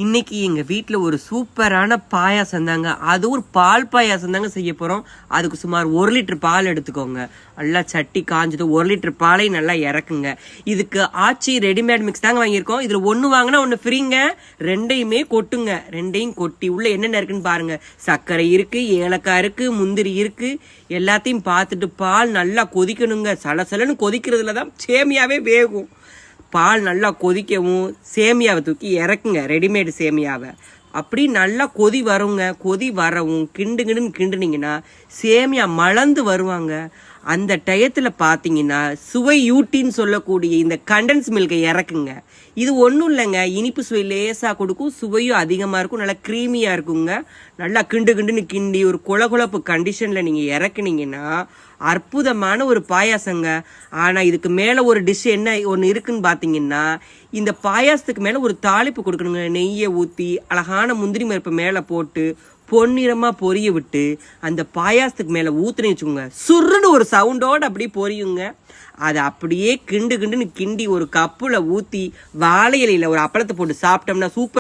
இன்னைக்கு எங்க வீட்டில் ஒரு சூப்பரான பாயாசம் தாங்க. அதுவும் பால் பாயாசம் தாங்க செய்ய போறோம். அதுக்கு சுமார் 1 லிட்டர் பால் எடுத்துக்கோங்க. நல்லா சட்டி காஞ்சது 1 லிட்டர் பாலை நல்லா இறக்குங்க. இதுக்கு ஆச்சி ரெடிமேட் மிக்ஸ் தாங்க வாங்கியிருக்கோம். இதுல ஒன்று வாங்கினா ஒன்று ஃப்ரீங்க. ரெண்டையுமே கொட்டுங்க. ரெண்டையும் கொட்டி உள்ள என்னென்ன இருக்குன்னு பாருங்க. சர்க்கரை இருக்கு, ஏலக்காய் இருக்கு, முந்திரி இருக்கு. எல்லாத்தையும் பார்த்துட்டு பால் நல்லா கொதிக்கணுங்க. சலசலன்னு கொதிக்கிறதுல தான் சேமியாவே வேகும். பால் நல்லா கொதிக்கவும் சேமியாவை தூக்கி இறக்குங்க. ரெடிமேடு சேமியாவை அப்படி நல்லா கொதி வருங்க. கொதி வரவும் கிண்டுன்னு கிண்டுனீங்கன்னா சேமியா மலர்ந்து வருவாங்க. அந்த டயத்தில் பார்த்தீங்கன்னா சுவை யூட்டின்னு சொல்லக்கூடிய இந்த கண்டன்ஸ் மில்கை இறக்குங்க. இது ஒன்றும் இல்லைங்க, இனிப்பு சுவை லேசாக கொடுக்கும், சுவையும் அதிகமாக இருக்கும், நல்லா க்ரீமியாக இருக்குங்க. நல்லா கிண்டுன்னு கிண்டி ஒரு குழகுழப்பு கண்டிஷனில் நீங்கள் இறக்குனீங்கன்னா அற்புதமான ஒரு பாயாசங்க. ஆனால் இதுக்கு மேலே ஒரு டிஷ் என்ன ஒன்று இருக்குன்னு பார்த்தீங்கன்னா, இந்த பாயாசத்துக்கு மேலே ஒரு தாளிப்பு கொடுக்கணுங்க. நெய்யை ஊற்றி அழகான முந்திரி பருப்பை மேலே போட்டு பொன்னிறமா பொரிய விட்டு அந்த பாயாசத்துக்கு மேலே ஊத்துனே வச்சுக்கோங்க, சுருன்னு ஒரு சவுண்டோடு அப்படியே பொரியுங்க. அதை அப்படியே கிண்டுன்னு கிண்டி ஒரு கப்புல ஊற்றி வாழை இலையில ஒரு அப்பளத்தை போட்டு சாப்பிட்டோம்னா சூப்பர்.